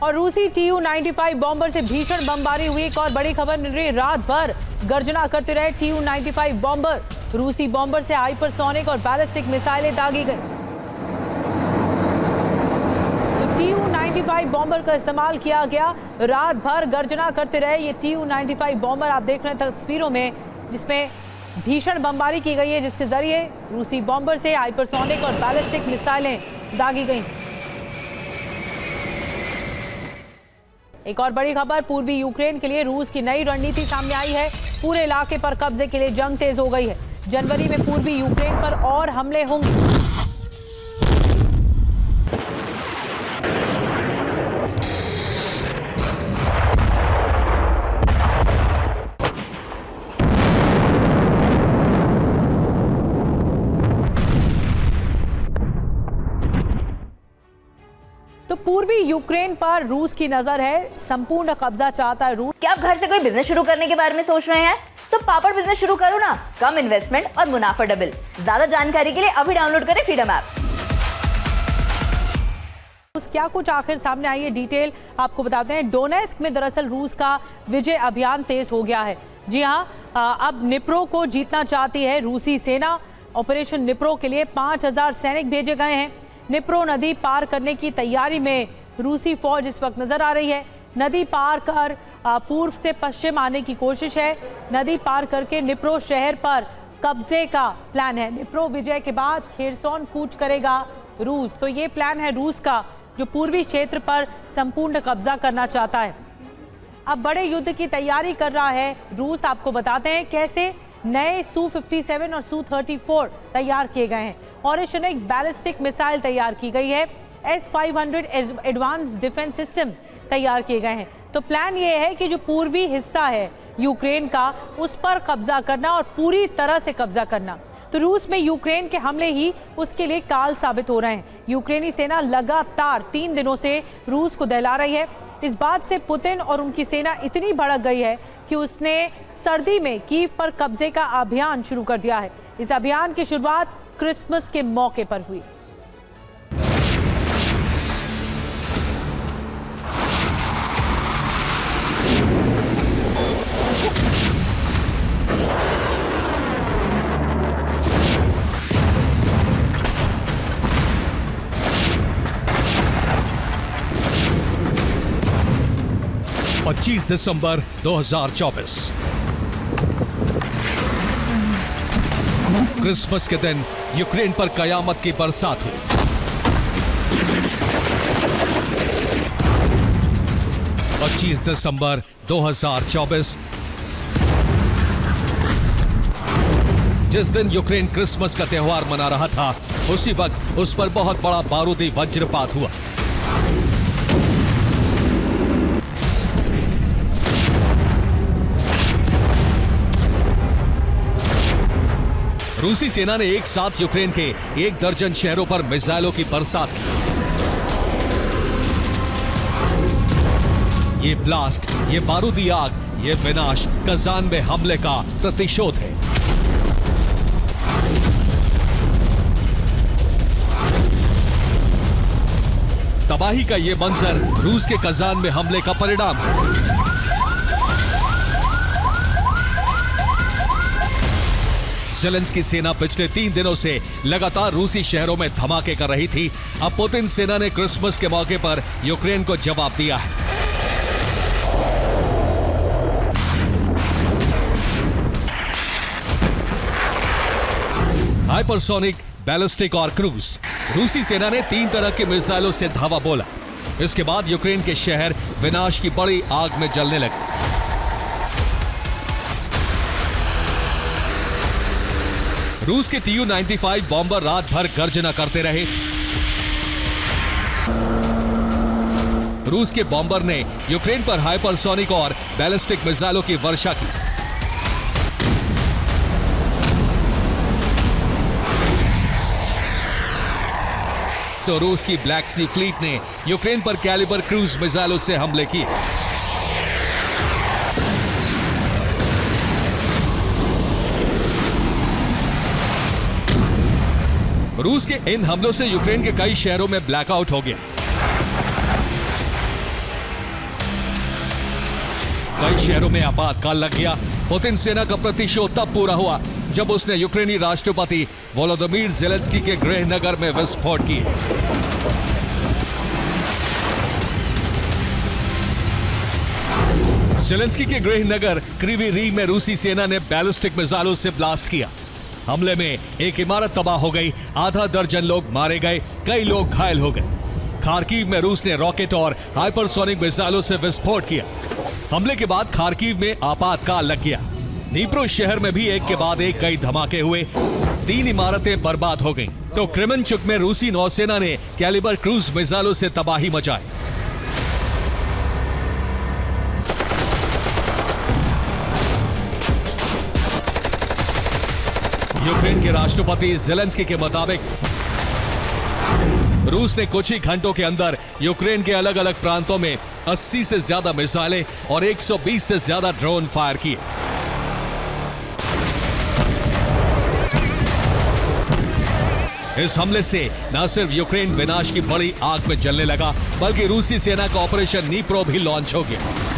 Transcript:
और रूसी Tu-95 bomber से भीषण बमबारी हुई। एक और बड़ी खबर मिल रही है, रात भर गर्जना करते रहे Tu-95 बॉम्बर। रूसी बॉम्बर से हाइपरसोनिक और बैलिस्टिक मिसाइलें दागी गई। तो Tu-95 बॉम्बर का इस्तेमाल किया गया। रात भर गर्जना करते रहे ये Tu-95 बॉम्बर। आप देख रहे हैं तस्वीरों में, जिसमें भीषण बमबारी की गई है, जिसके जरिए रूसी बॉम्बर से हाइपरसोनिक और बैलिस्टिक मिसाइलें दागी गई। एक और बड़ी खबर, पूर्वी यूक्रेन के लिए रूस की नई रणनीति सामने आई है। पूरे इलाके पर कब्जे के लिए जंग तेज हो गई है। जनवरी में पूर्वी यूक्रेन पर और हमले होंगे। तो पूर्वी यूक्रेन पर रूस की नजर है, संपूर्ण कब्जा चाहता है रूस। क्या आप घर से कोई बिजनेस शुरू करने के बारे में सोच रहे हैं? तो पापड़ बिजनेस शुरू करो ना, कम इन्वेस्टमेंट और मुनाफा डबल। ज्यादा जानकारी के लिए अभी डाउनलोड करें फ्रीडम ऐप। क्या कुछ आखिर सामने आई है, डिटेल आपको बताते हैं। डोनेस्क में दरअसल रूस का विजय अभियान तेज हो गया है। जी हां, अब निप्रो को जीतना चाहती है रूसी सेना। ऑपरेशन निप्रो के लिए 5000 सैनिक भेजे गए हैं। निप्रो नदी पार करने की तैयारी में रूसी फौज इस वक्त नजर आ रही है। नदी पार कर पूर्व से पश्चिम आने की कोशिश है। नदी पार करके निप्रो शहर पर कब्जे का प्लान है। निप्रो विजय के बाद खेरसोन कूच करेगा रूस। तो ये प्लान है रूस का, जो पूर्वी क्षेत्र पर संपूर्ण कब्जा करना चाहता है। अब बड़े युद्ध की तैयारी कर रहा है रूस। आपको बताते हैं कैसे नए Su-57 और Su-34 तैयार किए गए हैं। ऑपरेशन एक बैलिस्टिक मिसाइल तैयार की गई है। S-500 एडवांस डिफेंस सिस्टम तैयार किए गए हैं। तो प्लान ये है कि जो पूर्वी हिस्सा है यूक्रेन का, उस पर कब्जा करना और पूरी तरह से कब्जा करना। तो रूस में यूक्रेन के हमले ही उसके लिए काल साबित हो रहे हैं। यूक्रेनी सेना लगातार 3 दिनों से रूस को दहला रही है। इस बात से पुतिन और उनकी सेना इतनी भड़क गई है कि उसने सर्दी में कीव पर कब्जे का अभियान शुरू कर दिया है। इस अभियान की शुरुआत क्रिसमस के मौके पर हुई। दिसंबर 2024 क्रिसमस के दिन यूक्रेन पर कयामत की बरसात हुई। दिसंबर 2024, जिस दिन यूक्रेन क्रिसमस का त्योहार मना रहा था, उसी वक्त उस पर बहुत बड़ा बारूदी वज्रपात हुआ। रूसी सेना ने एक साथ यूक्रेन के 1 दर्जन शहरों पर मिसाइलों की बरसात की। ये ब्लास्ट, ये बारूदी आग, ये विनाश कजान में हमले का प्रतिशोध है। तबाही का ये मंजर रूस के कजान में हमले का परिणाम है। ज़ेलेंस्की सेना पिछले 3 दिनों से लगातार रूसी शहरों में धमाके कर रही थी। अब पुतिन सेना ने क्रिसमस के मौके पर यूक्रेन को जवाब दिया है। हाइपरसोनिक, बैलिस्टिक और क्रूज। रूसी सेना ने 3 तरह के मिसाइलों से धावा बोला। इसके बाद यूक्रेन के शहर विनाश की बड़ी आग में जलने लगे। रूस के Tu-95 बॉम्बर रात भर गर्जना करते रहे। रूस के बॉम्बर ने यूक्रेन पर हाइपरसोनिक और बैलिस्टिक मिसाइलों की वर्षा की। तो रूस की ब्लैक सी फ्लीट ने यूक्रेन पर कैलिबर क्रूज मिसाइलों से हमले किए। रूस के इन हमलों से यूक्रेन के कई शहरों में ब्लैकआउट हो गया। कई शहरों में आपातकाल लग गया। पुतिन सेना का प्रतिशोध तब पूरा हुआ जब उसने यूक्रेनी राष्ट्रपति वोलोदिमीर ज़ेलेंस्की के गृह नगर में विस्फोट किए। ज़ेलेंस्की के गृह नगर क्रीवी रीह में रूसी सेना ने बैलिस्टिक मिसाइलों से ब्लास्ट किया। हमले में एक इमारत तबाह हो गई, आधा दर्जन लोग मारे गए, कई लोग घायल हो गए। खार्किव में रूस ने रॉकेट और हाइपरसोनिक मिसाइलों से विस्फोट किया। हमले के बाद खार्किव में आपातकाल लग गया। नीप्रो शहर में भी एक के बाद एक कई धमाके हुए, 3 इमारतें बर्बाद हो गईं। तो क्रेमेंचुक में रूसी नौसेना ने कैलिबर क्रूज मिसाइलों से तबाही मचाई। यूक्रेन के राष्ट्रपति ज़ेलेंस्की के मुताबिक रूस ने कुछ ही घंटों के अंदर यूक्रेन के अलग अलग प्रांतों में 80 से ज्यादा मिसाइलें और 120 से ज्यादा ड्रोन फायर किए। इस हमले से न सिर्फ यूक्रेन विनाश की बड़ी आग में जलने लगा, बल्कि रूसी सेना का ऑपरेशन नीप्रो भी लॉन्च हो गया।